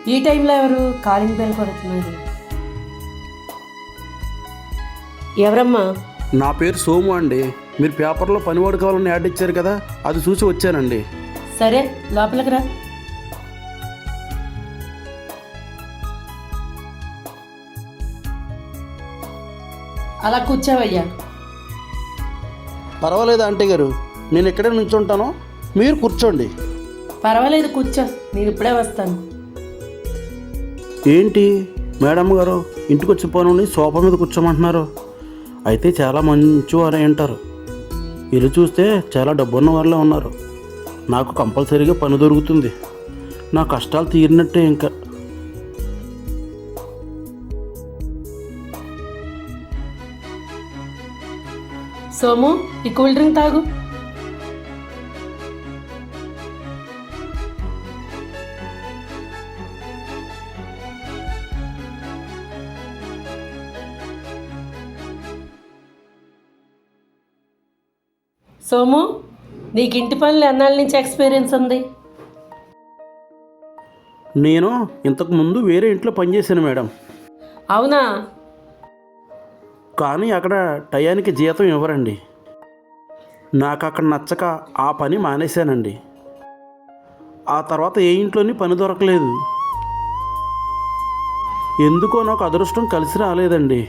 ఈ టైంలో ఎవరు కాలింగ్ బెల్ కొడుతున్నారు? ఎవరమ్మా? నా పేరు సోము అండి. మీరు పేపర్లో పనివాడు కావాలని యాడ్ ఇచ్చారు కదా, అది చూసి వచ్చానండి. సరే లోపలికి రా. అలా కూర్చోవయ్యా. పర్వాలేదు ఆంటీ గారు, నేను ఇక్కడే నుంచుంటాను, మీరు కూర్చోండి. పర్వాలేదు కూర్చో, నేను ఇప్పుడే వస్తాను. ఏంటి మేడం గారు ఇంటికి వచ్చి పోను సోఫా మీద కూర్చోమంటున్నారు? అయితే చాలా మంచి వారే అంటారు. ఇల్లు చూస్తే చాలా డబ్బున్న వాళ్ళే ఉన్నారు. నాకు కంపల్సరీగా పని దొరుకుతుంది. నా కష్టాలు తీరినట్టే. ఇంకా సోము, ఈ కూల్ డ్రింక్ తాగు. సోము, నీకు ఇంటి పనులు ఎన్నాళ్ళ నుంచి ఎక్స్పీరియన్స్ ఉంది? నేను ఇంతకు ముందు వేరే ఇంట్లో పనిచేశాను మేడం. అవునా? కానీ అక్కడ టయానికి జీతం ఇవ్వరండి. నాకు అక్కడ నచ్చక ఆ పని మానేశానండి. ఆ తర్వాత ఏ ఇంట్లోని పని దొరకలేదు. ఎందుకో నాకు అదృష్టం కలిసి రాలేదండి.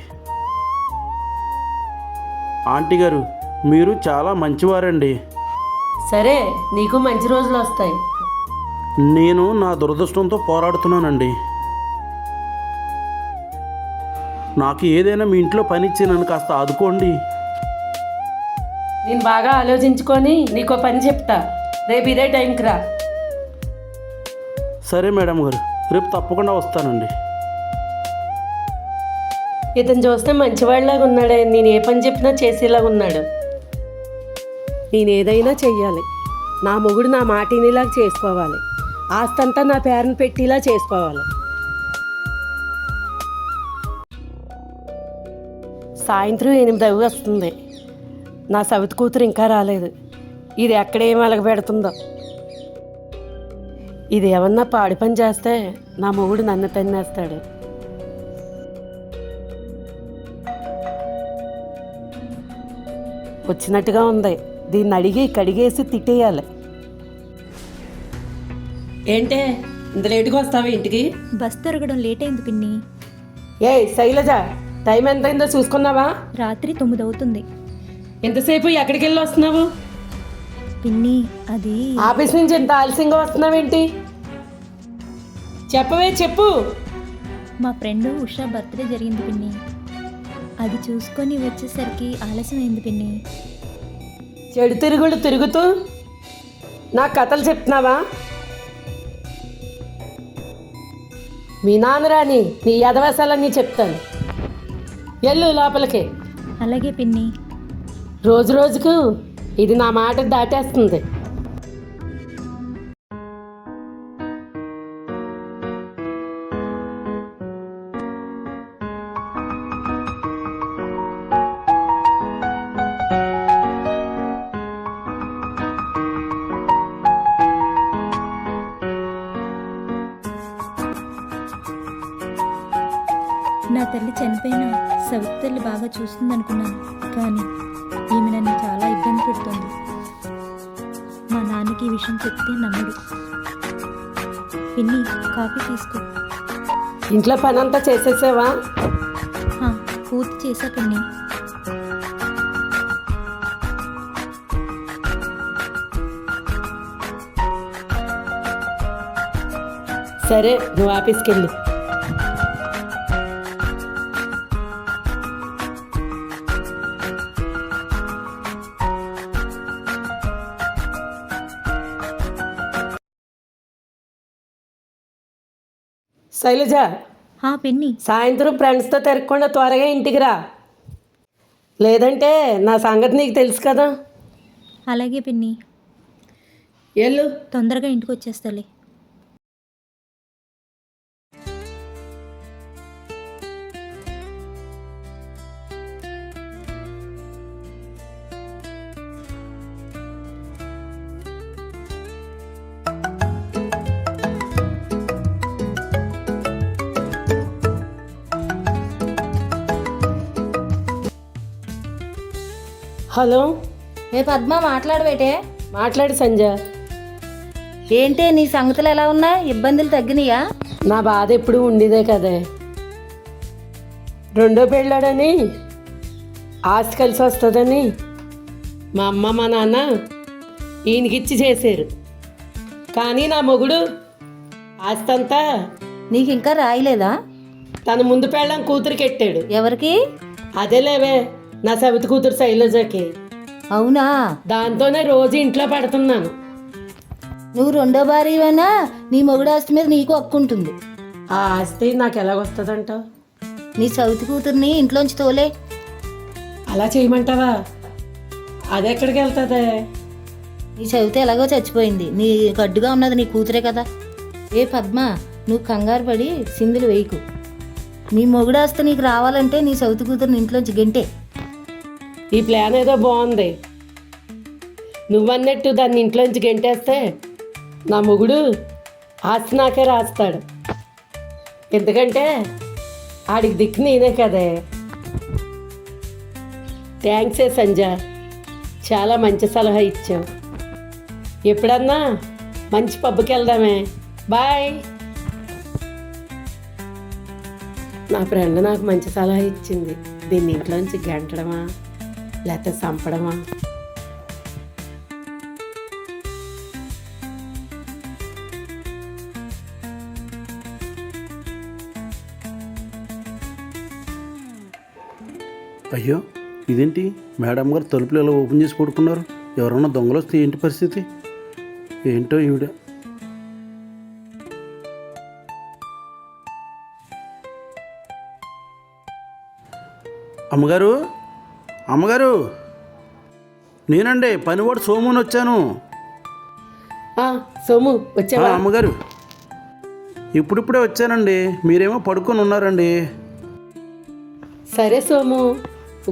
ఆంటీ గారు, మీరు చాలా మంచివారండి. సరే, నీకు మంచి రోజులు వస్తాయి. నేను నా దురదృష్టంతో పోరాడుతున్నానండి. నాకు ఏదైనా మీ ఇంట్లో పని ఇచ్చి నన్ను కాస్త ఆదుకోండి. నేను బాగా ఆలోచించుకొని నీకో పని చెప్తా. రేపు ఇదే టైంకి రా. సరే మేడం గారు, రేపు తప్పకుండా వస్తానండి. ఇతను చూస్తే మంచివాడిలాగా ఉన్నాడే, నేను ఏ పని చెప్పినా చేసేలాగా ఉన్నాడు. నేను ఏదైనా చెయ్యాలి. నా మొగుడు నా మాటినిలాగా చేసుకోవాలి. ఆస్తంతా నా పేరును పెట్టిలా చేసుకోవాలి. సాయంత్రం 8 వస్తుంది. నా సవితి కూతురు ఇంకా రాలేదు. ఇది ఎక్కడేం అలగబెడుతుందో. ఇది ఏమన్నా పాడి పని చేస్తే నా మొగుడు నన్ను తన్నేస్తాడు. వచ్చినట్టుగా ఉంది. దీన్ని అడిగి కడిగేసి తిట్టేయాలి. ఏంటే ఇంత లేటుగా వస్తావా ఇంటికి? బస్ తిరగడం లేట్ అయింది పిన్ని. శైలజ, టైం ఎంతైందో చూసుకున్నావా? రాత్రి 9 అవుతుంది. ఎంతసేపు ఎక్కడికి వెళ్ళి వస్తున్నావు? పిన్ని, అది ఆఫీస్ నుంచి ఎంత ఆలస్యంగా వస్తున్నావేంటి? చెప్పవే, చెప్పు. మా ఫ్రెండ్ ఉషా బర్త్డే జరిగింది పిన్ని. అది చూసుకొని వచ్చేసరికి ఆలస్యం అయింది పిన్ని. చెడు తిరుగుడు తిరుగుతూ నాకు కథలు చెప్తున్నావా? మీ నాన్నరాని నీ యదవసాలన్నీ చెప్తాను. ఎల్లు లోపలికి. అలాగే పిన్ని. రోజు రోజుకు ఇది నా మాట దాటేస్తుంది. నా తల్లి చనిపోయినా సవితి తల్లి బాగా చూస్తుంది అనుకున్నాను. కానీ ఈమె నన్ను చాలా ఇబ్బంది పెడుతుంది. మా నాన్నకి ఈ విషయం చెప్తే నమ్మడు. పిన్ని, కాఫీ తీసుకో. ఇంట్లో పని అంతా చేసేసావా? పూర్తి చేశా పిన్ని. సరే, నువ్వు ఆఫీస్కి వెళ్ళు. శైలజ, పిన్ని. సాయంత్రం ఫ్రెండ్స్తో తిరగకుండా త్వరగా ఇంటికి రా. లేదంటే నా సంగతి నీకు తెలుసు కదా. అలాగే పిన్ని. వెళ్ళు. తొందరగా ఇంటికి వచ్చేస్తాలే. హలో, ఏ పద్మ మాట్లాడబేటే. మాట్లాడు సంజ. ఏంటి నీ సంగతులు ఎలా ఉన్నాయి? ఇబ్బందులు తగ్గినాయా? నా బాధ ఎప్పుడు ఉండేదే కదే. రెండో పెళ్ళాడని, ఆస్తి కలిసి వస్తుందని మా అమ్మ మా నాన్న ఈయనకిచ్చి చేశారు. కానీ నా మొగుడు ఆస్తి అంతా నీకు ఇంకా రాయలేదా? తన ముందు పెళ్ళం కూతురికి ఎట్టాడు. ఎవరికి? అదేలేవే, నా సవితి కూతురు శైలజకి. అవునా? దాంతోనే రోజు ఇంట్లో పెడుతున్నాను. నువ్వు రెండో భార్యవైనా నీ మొగుడు ఆస్తి మీద నీకు హక్కు ఉంటుంది. ఆ ఆస్తి నాకు ఎలాగొస్తుందంటావు? నీ సౌతి కూతుర్ని ఇంట్లోంచి తోలే. అలా చేయమంటావా? అది ఎక్కడికి వెళ్తుందే? నీ సౌతి ఎలాగో చచ్చిపోయింది. నీ గడ్డుగా ఉన్నది నీ కూతురే కదా. ఏ పద్మ, నువ్వు కంగారు పడి సిందులు వేయకు. నీ మొగుడు ఆస్తి నీకు రావాలంటే నీ సౌతి కూతుర్ని ఇంట్లోంచి గెంటే. ఈ ప్లాన్ ఏదో బాగుంది. నువ్వన్నట్టు దాన్ని ఇంట్లోంచి గెంటేస్తే నా మొగుడు ఆస్తి నాకే రాస్తాడు. ఎందుకంటే ఆడికి దిక్కు నేనే కదే. థ్యాంక్సే సంజ, చాలా మంచి సలహా ఇచ్చావు. ఎప్పుడన్నా మంచి పబ్కి వెళ్దామే. బాయ్. నా ఫ్రెండ్ నాకు మంచి సలహా ఇచ్చింది. దీన్ని ఇంట్లోంచి గంటడమా లేకపోతే చంపడమా? అయ్యో, ఇదేంటి మేడం గారు తలుపులు ఎలా ఓపెన్ చేసి పడుకున్నారు? ఎవరన్నా దొంగలు వస్తే ఏంటి పరిస్థితి? ఏంటో ఈవిడ. అమ్మగారు, అమ్మగారు, నేనండి పనివాడు సోముని వచ్చాను. సోము వచ్చావా? అమ్మగారు, ఇప్పుడిప్పుడే వచ్చానండి. మీరేమో పడుకొని ఉన్నారండి. సరే సోము,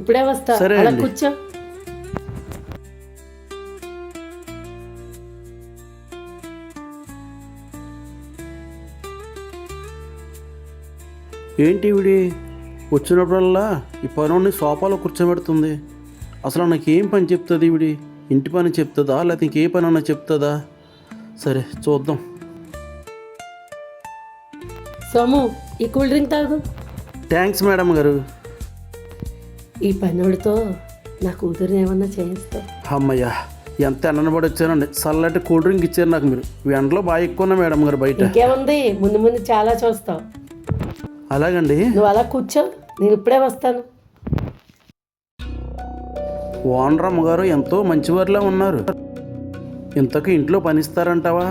ఇప్పుడే వస్తా. సరే అలా అండి. కూర్చో. ఏంటి ఈవిడి వచ్చినప్పుడల్లా ఈ పనుని సోఫాలో కూర్చోబెడుతుంది. అసలు నాకేం పని చెప్తుంది ఈవిడి? ఇంటి పని చెప్తుందా లేకపోతే ఇంకే పని అన్నా చెప్తుందా? సరే చూద్దాం. సోము, ఈ కూల్ డ్రింక్ తాగు. థ్యాంక్స్ మేడం గారు. ఈ పనోడితో నా కూతురుని ఏమన్నా చేయిస్తా. అమ్మయ్యా, ఎంత ఎండనబడి వచ్చానండి. చల్లటి కూల్ డ్రింక్ ఇచ్చారు నాకు మీరు. ఎండలో బాగా ఎక్కువ ఉన్నా మేడం గారు బయట. ఇంకేముంది, ముందు ముందు చాలా చూస్తావు. అలాగండి. నువ్వు అలా కూర్చో, నేను ఇప్పుడే వస్తాను. ఓనర్ అమ్మగారు ఎంతో మంచివారిలా ఉన్నారు. ఇంతకు ఇంట్లో పనిస్తారంటావా?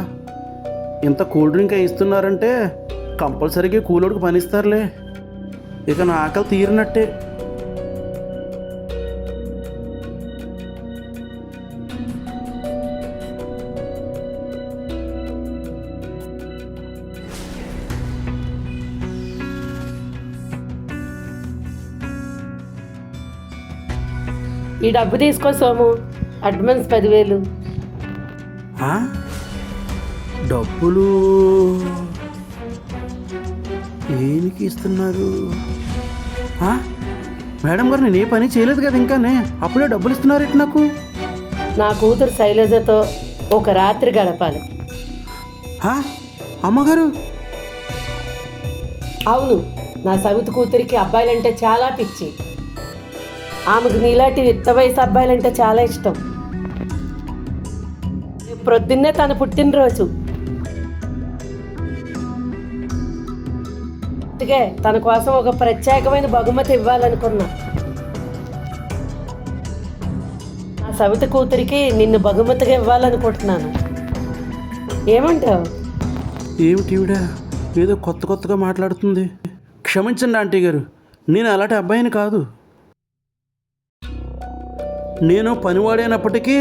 ఇంత కూల్ డ్రింక్ ఇస్తున్నారంటే కంపల్సరీగా కూలోడికి పనిస్తారులే. ఇక నా ఆకలి తీరినట్టే. ఈ డబ్బు తీసుకో సోము, అడ్వాన్స్ 10,000. ఆ? డబ్బులు దేనికి ఇస్తున్నారు? ఆ? మేడం గారు, నేను ఏ పని చేయలేదు కదా ఇంకానే, అప్పుడే డబ్బులు ఇస్తున్నారు ఏంటి నాకు? నా కూతురు శైలజతో ఒక రాత్రి గడపాలి. ఆ? అమ్మగారు, అవును, నా సవితి కూతురికి అబ్బాయిలంటే చాలా పిచ్చి. ఆమెకు నీలాంటి యుక్త వయసు అబ్బాయిలంటే చాలా ఇష్టం. ప్రొద్దున్నే తన పుట్టినరోజు. అందుకే తన కోసం ఒక ప్రత్యేకమైన బహుమతి ఇవ్వాలనుకున్నా. నా సవితి కూతురికి నిన్ను బహుమతిగా ఇవ్వాలనుకుంటున్నాను. ఏమంటావు? ఏమిటి ఈవిడ ఏదో కొత్త కొత్తగా మాట్లాడుతుంది? క్షమించండి ఆంటీ గారు, నేను అలాంటి అబ్బాయిని కాదు. నేను పనివాడైనప్పటికీ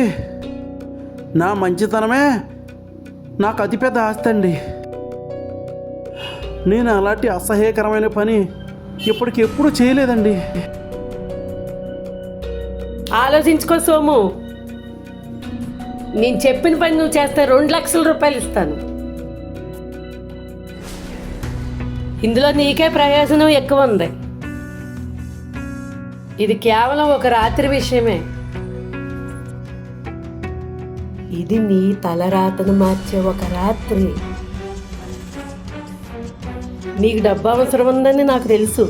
నా మంచితనమే నాకు అతిపెద్ద ఆస్తి అండి. నేను అలాంటి అసహ్యకరమైన పని ఇప్పటికెప్పుడు చేయలేదండి. ఆలోచించుకో సోము. నేను చెప్పిన పని నువ్వు చేస్తే 2 లక్షల రూపాయలు ఇస్తాను. ఇందులో నీకే ప్రయోజనం ఎక్కువ ఉంది. ఇది కేవలం ఒక రాత్రి విషయమే. ఇది నీ తలరాతను మార్చే ఒక రాత్రి. నీకు డబ్బు అవసరం ఉందని నాకు తెలుసు,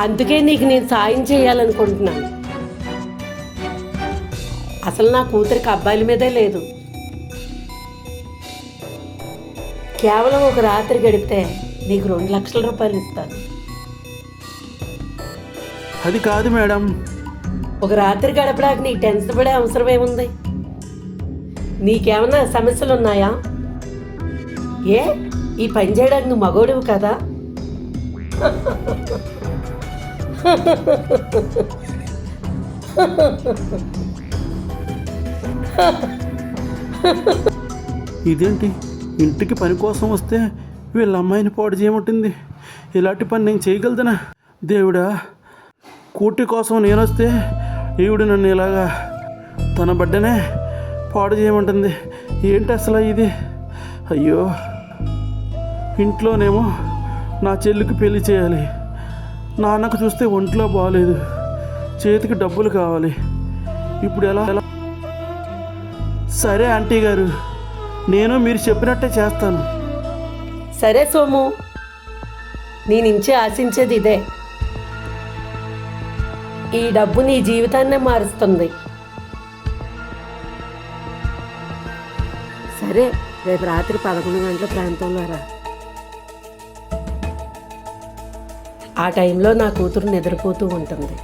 అందుకే నీకు నేను సాయం చేయాలనుకుంటున్నాను. అసలు నా కూతురికి అబ్బాయిల మీదే లేదు. కేవలం ఒక రాత్రి గడిపితే నీకు 2 లక్షల రూపాయలు ఇస్తాను. అది కాదు మేడం. ఒక రాత్రి గడపడానికి నీకు టెన్షన్ పడే అవసరం ఏముంది? నీకేమన్నా సమస్యలు ఉన్నాయా? ఏ ఈ పని చేయడానికి నువ్వు మగోడివి కదా? ఇదేంటి, ఇంటికి పని కోసం వస్తే వీళ్ళ అమ్మాయిని పాడు చేయమంటుంది. ఇలాంటి పని నేను చేయగలదనా? దేవుడా, కూటి కోసం నేను వస్తే ఈవిడ నన్ను ఇలాగా తన బిడ్డనే పాడు చేయమంటుంది. ఏంటి అసలు ఇది? అయ్యో, ఇంట్లోనేమో నా చెల్లికి పెళ్లి చేయాలి, నాన్నకు చూస్తే ఒంట్లో బాగాలేదు, చేతికి డబ్బులు కావాలి. ఇప్పుడు ఎలా? సరే ఆంటీ గారు, నేను మీరు చెప్పినట్టే చేస్తాను. సరే సోము, నీ నుంచి ఆశించేది ఇదే. ఈ డబ్బు నీ జీవితాన్నే మారుస్తుంది. సరే, రేపు రాత్రి 11 గంటల ప్రాంతంలో రా. ఆ టైంలో నా కూతురు నిద్రపోతూ ఉంటుంది.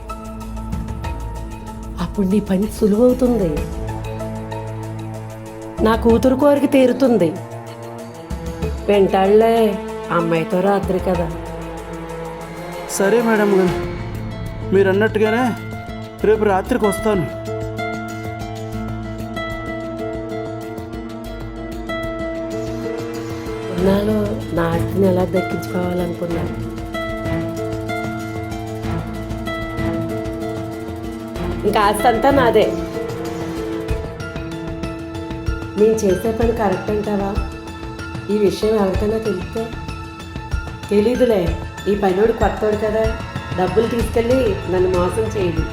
అప్పుడు నీ పని సులువవుతుంది. నా కూతురు కోరిక తీరుతుంది. వెంటాళ్లే అమ్మాయితో రాత్రి కదా. సరే మేడం గారు, మీరు అన్నట్టుగానే రేపు రాత్రికి వస్తాను. ఉన్నాలో నా ఆస్తిని ఎలా దక్కించుకోవాలనుకున్నాను. ఇంకా ఆస్తి అంతా నాదే. నేను చేసే పని కరెక్ట్ అంటావా? ఈ విషయం ఎవరికైనా తెలిస్తే? తెలీదులే, ఈ పనివాడు కొత్తవాడు కదా, డబ్బులు తీసుకెళ్ళి నన్ను మోసం చేయదు.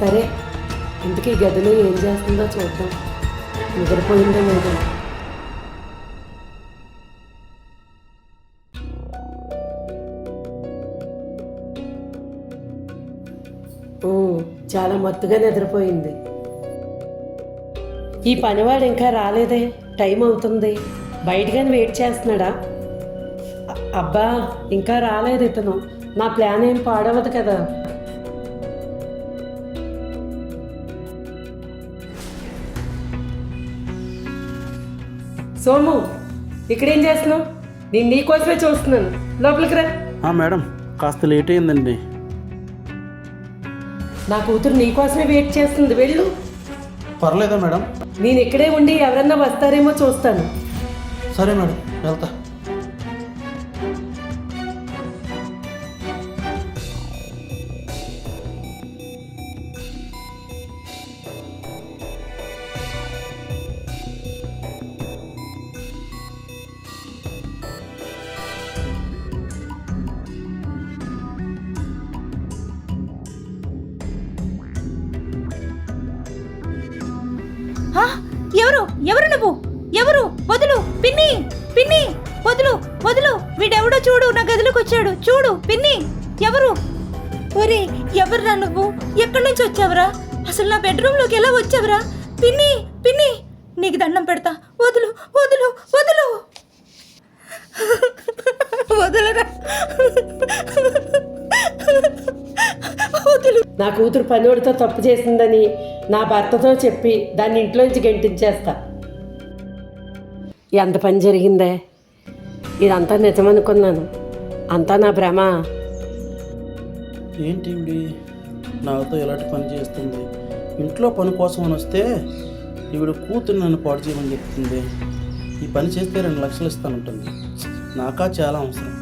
సరే, ఇంతకీ గదిలో ఏం చేస్తుందో చూద్దాం. నిద్రపోయిందో లేదో. చాలా మత్తుగా నిద్రపోయింది. ఈ పనివాడు ఇంకా రాలేదే, టైం అవుతుంది. బయటగానే వెయిట్ చేస్తున్నాడా? అబ్బా, ఇంకా రాలేదు ఇతను. నా ప్లాన్ ఏం పాడవదు కదా. సోము, ఇక్కడేం చేస్తున్నావు? నేను నీకోసమే చూస్తున్నాను. లోపలికి రా. మేడం, కాస్త లేట్ అయిందండి. నా కూతురు నీకోసమే వెయిట్ చేస్తుంది, వెళ్ళు. పర్లేదా మేడం? నేను ఇక్కడే ఉండి ఎవరన్నా వస్తారేమో చూస్తాను. సరే మేడం, వెళ్తా. ఎవరు ఎవరు నువ్వు? ఎవరు? వదులు పిన్ని, పిన్ని వదులు, వదులు. వీడెవడో చూడు, నా గదిలోకి వచ్చాడు. చూడు పిన్ని, ఎవరు? ఒరే, ఎవర్రా నువ్వు? ఎక్కడి నుంచి వచ్చావురా? అసలు నా బెడ్రూమ్లోకి ఎలా వచ్చావురా? పిన్ని, పిన్ని, నీకు దండం పెడతా. వదులు, వదులు, వదులు, వదులరా, వదులు. నా కూతురు పనివాడితో తప్పు చేసిందని నా భర్తతో చెప్పి దాన్ని ఇంట్లోంచి గెంటించేస్తా. ఎంత పని జరిగిందే! ఇదంతా నిజమనుకున్నాను, అంతా నా భ్రమ. ఏంటి ఈవిడి నాతో ఎలాంటి పని చేస్తుంది? ఇంట్లో పని కోసం అని వస్తే ఈవిడ కూతురు నన్ను పాడు చేయమని చెప్తుంది. ఈ పని చేస్తే 2 లక్షలు ఇస్తానంటుంది. నాకా చాలా అవసరం,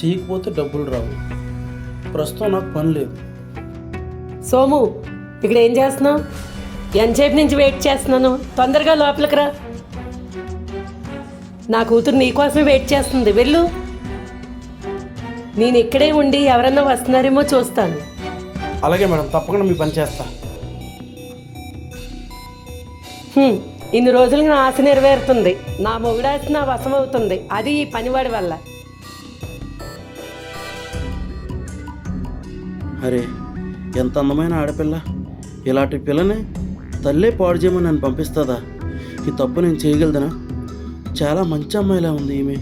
చేయకపోతే డబ్బులు రావు. ప్రస్తుతం నాకు పని లేదు. సోము, ఇక్కడ ఏం చేస్తున్నావు? ఎంతసేపు నుంచి వెయిట్ చేస్తున్నాను, తొందరగా లోపలికి రా. నా కూతురు నీకోసమే వెయిట్ చేస్తుంది, వెళ్ళు. నేను ఇక్కడే ఉండి ఎవరన్నా వస్తున్నారేమో చూస్తాను. అలాగే మేడం, తప్పకుండా మీ పని చేస్తా. ఇన్ని రోజులకి నా ఆశ నెరవేరుతుంది. నా మొగుడాశ నా వశం అవుతుంది. అది ఈ పనివాడి వల్ల. అరే, ఎంత అందమైన ఆడపిల్ల! ఇలాంటి పిల్లని తల్లే పాడు చేయమని నన్ను పంపిస్తుందా? ఈ తప్పు నేను చేయగలదనా? చాలా మంచి అమ్మాయిలా ఉంది ఈమె.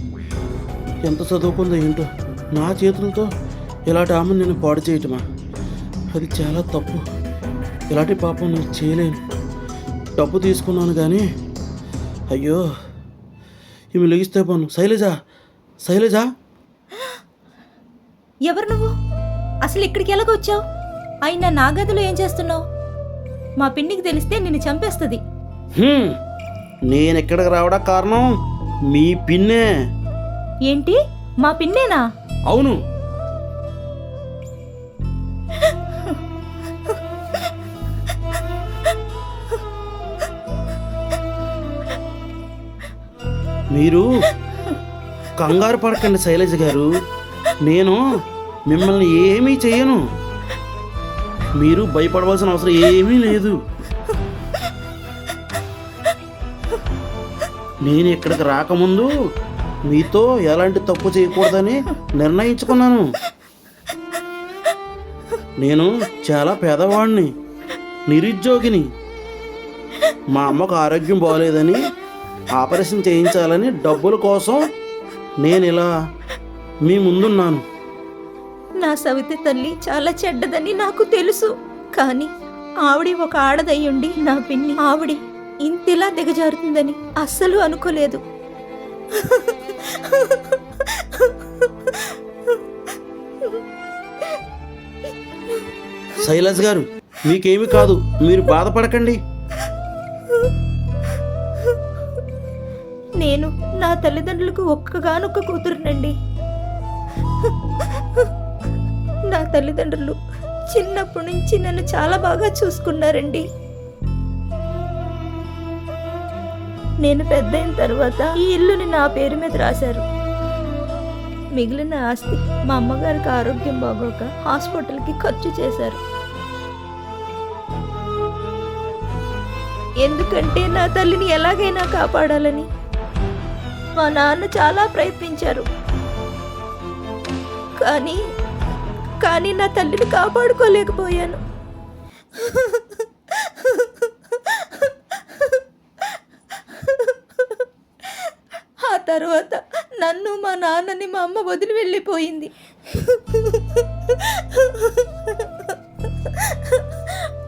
ఎంత చదువుకుందో ఏంటో, నా చేతులతో ఇలాంటి ఆమెను నేను పాడు చేయటమా? అది చాలా తప్పు. ఇలాంటి పాపం నేను చేయలేను. డబ్బు తీసుకున్నాను కానీ, అయ్యో, ఈమె లెగిస్తే పోను. శైలజ, ఎవరు నువ్వు? అసలు ఇక్కడికి ఎలాగ వచ్చావు? అయినా నా గదిలో ఏం చేస్తున్నావు? మా పిన్నికి తెలిస్తే నిన్ను చంపేస్తుంది. నేను ఇక్కడికి రావడా కారణం మీ పిన్నే. ఏంటి, మా పిన్నేనా? అవును. మీరు కంగారు పడకండి శైలజ గారు, నేను మిమ్మల్ని ఏమీ చేయను. మీరు భయపడవలసిన అవసరం ఏమీ లేదు. నేను ఇక్కడికి రాకముందు మీతో ఎలాంటి తప్పు చేయకూడదని నిర్ణయించుకున్నాను. నేను చాలా పేదవాడిని, నిరుద్యోగిని. మా అమ్మకు ఆరోగ్యం బాగోలేదని ఆపరేషన్ చేయించాలని డబ్బుల కోసం నేను ఇలా మీ ముందున్నాను. నా సవితి తల్లి చాలా చెడ్డదని నాకు తెలుసు. కానీ ఆవిడ ఒక ఆడదయ్యుండి నా పిన్ని ఆవిడ ఇంతలా దిగజారుతుందని అస్సలు అనుకోలేదు. శైలజ గారు, మీకేమీ కాదు, మీరు బాధపడకండి. నేను నా తల్లిదండ్రులకు ఒక్కగానొక్క కూతురునండి. నా తల్లిదండ్రులు చిన్నప్పటి నుంచి నన్ను చాలా బాగా చూసుకున్నారండి. నేను పెద్దయిన తర్వాత ఈ ఇల్లుని నా పేరు మీద రాశారు. మిగిలిన ఆస్తి మా అమ్మగారికి ఆరోగ్యం బాగోక హాస్పిటల్కి ఖర్చు చేశారు. ఎందుకంటే నా తల్లిని ఎలాగైనా కాపాడాలని మా నాన్న చాలా ప్రయత్నించారు. కానీ నా తల్లిని కాపాడుకోలేకపోయాను. ఆ తర్వాత నన్ను మా నాన్నని మా అమ్మ వదిలి వెళ్ళిపోయింది.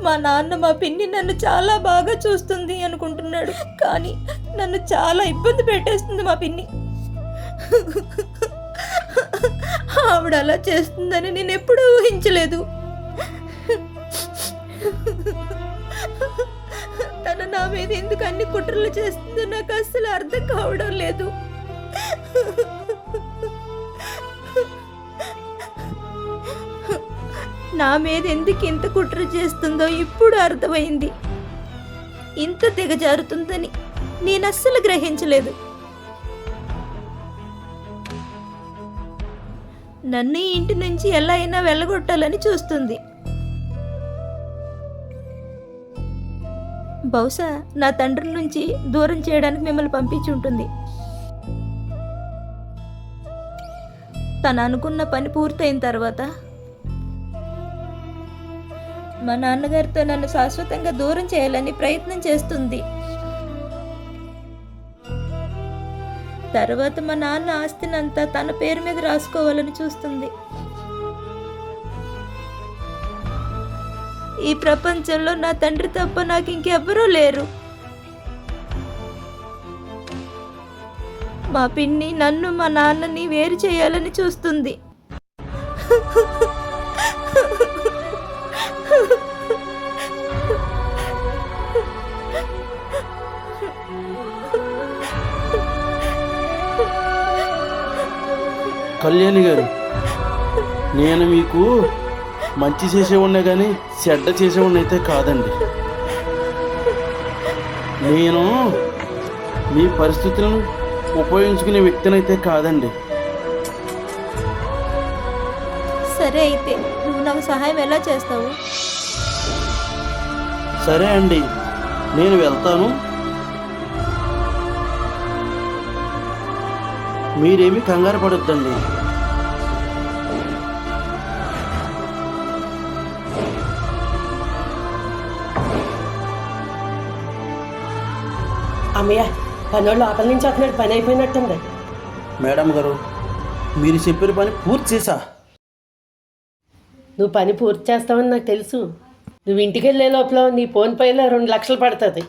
మా నాన్న మా పిన్ని నన్ను చాలా బాగా చూస్తుంది అనుకుంటున్నాడు, కానీ నన్ను చాలా ఇబ్బంది పెట్టేస్తుంది మా పిన్ని. ఆవిడ అలా చేస్తుందని నేను ఎప్పుడూ ఊహించలేదు. తన నా మీద ఎందుకు అన్ని కుట్రలు చేస్తుందో నాకు అస్సలు అర్థం కావడం లేదు. నా మీద ఎందుకు ఇంత కుట్ర చేస్తుందో ఇప్పుడు అర్థమైంది. ఇంత దిగజారుతుందని నేను అస్సలు గ్రహించలేదు. నన్ను ఈ ఇంటి నుంచి ఎలా అయినా వెళ్ళగొట్టాలని చూస్తుంది. బహుశా నా తండ్రి నుంచి దూరం చేయడానికి మిమ్మల్ని పంపించి ఉంటుంది. తను అనుకున్న పని పూర్తయిన తర్వాత మా నాన్నగారితో నన్ను శాశ్వతంగా దూరం చేయాలని ప్రయత్నం చేస్తుంది. తర్వాత మా నాన్న ఆస్తినంతా తన పేరు మీద రాసుకోవాలని చూస్తుంది. ఈ ప్రపంచంలో నా తండ్రి తప్ప నాకు ఇంకెవ్వరూ లేరు. మా పిన్ని నన్ను మా నాన్నని వేరు చేయాలని చూస్తుంది. కళ్యాణి గారు, నేను మీకు మంచి చేసేవాడినే కానీ చెడ్డ చేసేవాడిని అయితే కాదండి. నేను మీ పరిస్థితులను ఉపయోగించుకునే వ్యక్తినైతే కాదండి. సరే, అయితే నువ్వు నా నాకు సహాయం ఎలా చేస్తావు? సరే అండి, నేను వెళ్తాను. మీరేమీ కంగారు పడొద్దండి. అమ్మయ్య, పనోళ్ళు లోపల నుంచి వస్తున్నాడు, పని అయిపోయినట్టుంది. మేడం గారు, మీరు చెప్పిన పని పూర్తి చేశా. నువ్వు పని పూర్తి చేస్తావని నాకు తెలుసు. నువ్వు ఇంటికి వెళ్ళే లోపల నీ ఫోన్ పేలో 2 లక్షలు పడుతుంది.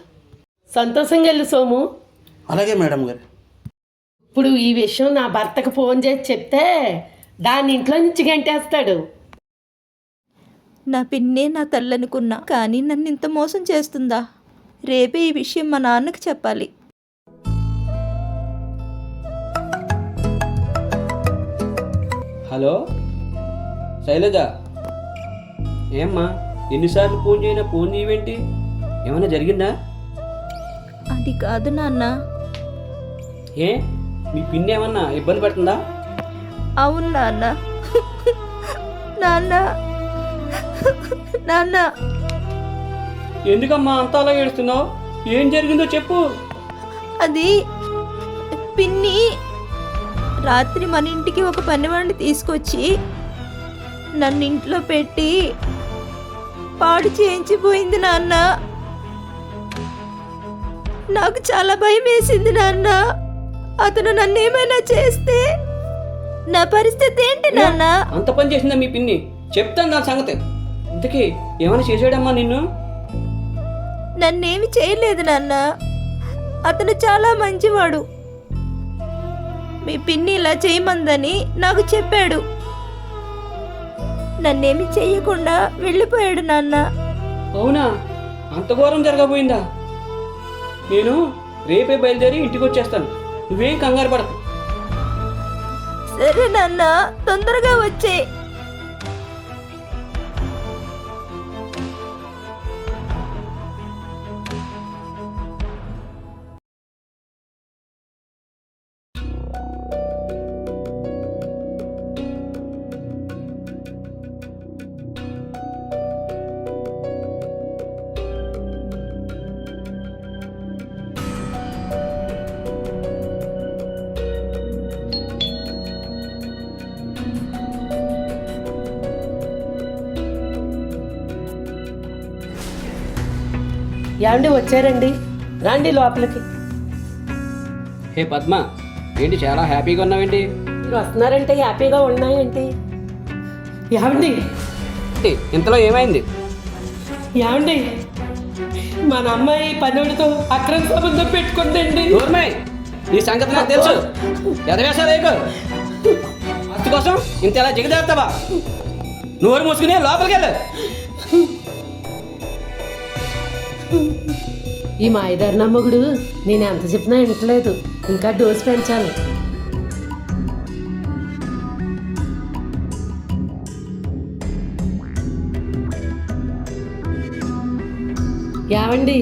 సంతోషంగా వెళ్ళు సోము. అలాగే మేడం గారు. ఇప్పుడు ఈ విషయం నా భర్తకు ఫోన్ చేసి చెప్తే దాన్ని ఇంట్లో నుంచి గంటేస్తాడు. నా పిన్నే నా తల్లి అనుకున్నా, కానీ నన్ను ఇంత మోసం చేస్తుందా? రేపే ఈ విషయం మా నాన్నకి చెప్పాలి. హలో శైలజ, ఏమ్మా ఎన్నిసార్లు ఫోన్ చేయనా ఫోన్ నీవేంటి? ఏమైనా జరిగిందా? అది కాదు నాన్న. ఏ మీ పిన్ని ఏమన్నా ఇబ్బంది పడుతుందా? అవును నాన్న. నాన్న నాన్న ఎందుకమ్మా అంత అలా ఏడుస్తున్నావు? ఏం జరిగిందో చెప్పు. అది పిన్ని రాత్రి మన ఇంటికి ఒక పనివాడిని తీసుకొచ్చి నన్ను ఇంట్లో పెట్టి పాడు చేయించిపోయింది నాన్న. నాకు చాలా భయం వేసింది నాన్న. అతను నన్ను ఏమైనా చేస్తే నా పరిస్థితి ఏంటి నాన్న? అంత పని చేసిందా మీ పిన్ని? చెప్తాను నా సంగతి. ఇంతకీ ఏమైనా చేసాడమ్మా నిన్ను? నన్నేమి చేయలేదు నాన్న. అతను చాలా మంచివాడు. మీ పిన్ని ఇలా చేయమందని నాకు చెప్పాడు. నన్నేమి చెయ్యకుండా వెళ్ళిపోయాడు నాన్న. అవునా? అంత ఘోరం జరగబోయిందా? నేను రేపే బయలుదేరి ఇంటికి వచ్చేస్తాను. నువ్వేం కంగారు పడకు. సరే నాన్న, తొందరగా వచ్చే. ఏమండి వచ్చారండి, రండి లోపలికి. హే పద్మ, ఏంటి చాలా హ్యాపీగా ఉన్నావేంటి? మీరు వస్తున్నారంటే హ్యాపీగా ఉన్నాయండి. ఏమండి ఇంతలో ఏమైంది? ఏమండి మన అమ్మాయి పనుడితో అక్రమ సంబంధం పెట్టుకుందండి. నోర్మై, నీ సంగతి నాకు తెలుసు. ఎదవేశాలేకు అందుకోసం ఇంత ఎలా జిగదేస్తావా? నోరు మూసుకుని లోపలికి వెళ్ళు. ఈ మాయదారి నమ్మగుడు నేను ఎంత చెప్పినా వింటలేదు. ఇంకా డోసు పెంచాలి. ఏమండి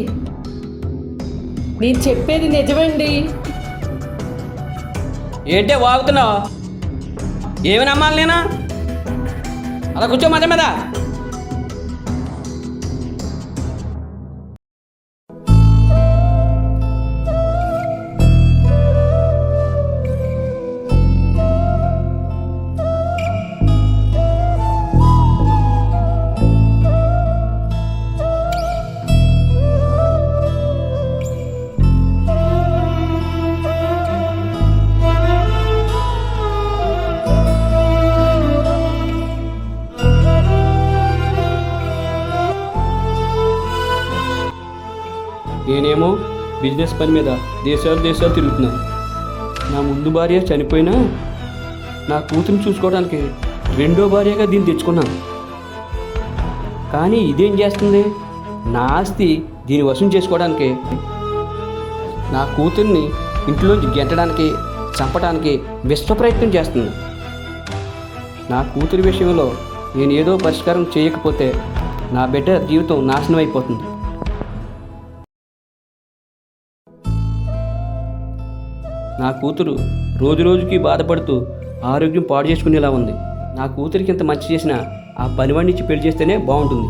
నేను చెప్పేది నిజమండి. ఏంటే వాగుతున్నావు? ఏమి నమ్మాలి నేనా? అలా కూర్చో మధ్య మీద. నేనేమో బిజినెస్ పని మీద దేశాలు తిరుగుతున్నాను. నా ముందు భార్య చనిపోయినా నా కూతురు చూసుకోవడానికి రెండో భార్యగా దీన్ని తెచ్చుకున్నాను. కానీ ఇదేం చేస్తుంది? నా ఆస్తి దీన్ని వశం చేసుకోవడానికి, నా కూతుర్ని ఇంట్లోంచి గెంటడానికి, చంపడానికి విశ్వ ప్రయత్నం చేస్తుంది. నా కూతురి విషయంలో నేను ఏదో పరిష్కారం చేయకపోతే నా బిడ్డ జీవితం నాశనం అయిపోతుంది. నా కూతురు రోజురోజుకి బాధపడుతూ ఆరోగ్యం పాడు చేసుకునేలా ఉంది. నా కూతురికి ఇంత మంచి చేసినా ఆ పనివాడిని ఇచ్చి పెళ్లి చేస్తేనే బాగుంటుంది.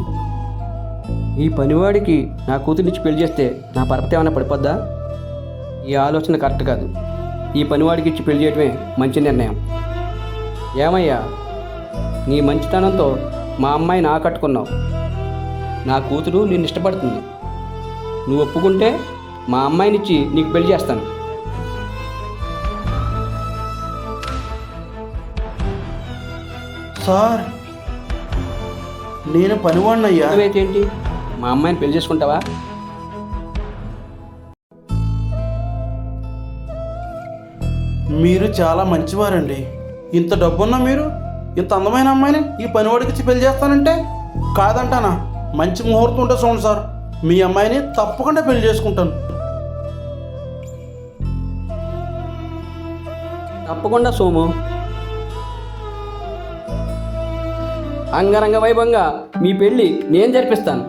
ఈ పనివాడికి నా కూతురినిచ్చి పెళ్లి చేస్తే నా పరపతి ఏమైనా పడిపోద్దా? ఈ ఆలోచన కరెక్ట్ కాదు. ఈ పనివాడికి ఇచ్చి పెళ్లి చేయడమే మంచి నిర్ణయం. ఏమయ్యా, నీ మంచితనంతో మా అమ్మాయిని ఆకట్టుకున్నావు. నా కూతురు నిన్ను ఇష్టపడుతుంది. నువ్వు ఒప్పుకుంటే మా అమ్మాయినిచ్చి నీకు పెళ్లి చేస్తాను. సార్, నేను పనివాడిని అయ్యా. ఏంటి, మా అమ్మాయిని పెళ్లి చేసుకుంటావా? మీరు చాలా మంచివారండి. ఇంత డబ్బున్నా మీరు ఇంత అందమైన అమ్మాయిని ఈ పనివాడికి ఇచ్చి పెళ్లి చేస్తానంటే కాదంటానా? మంచి ముహూర్తం ఉంటే చూడండి సార్, మీ అమ్మాయిని తప్పకుండా పెళ్లి చేసుకుంటాను. తప్పకుండా సోము. అంగరంగ వైభవంగా మీ పెళ్ళి నేను జరిపిస్తాను.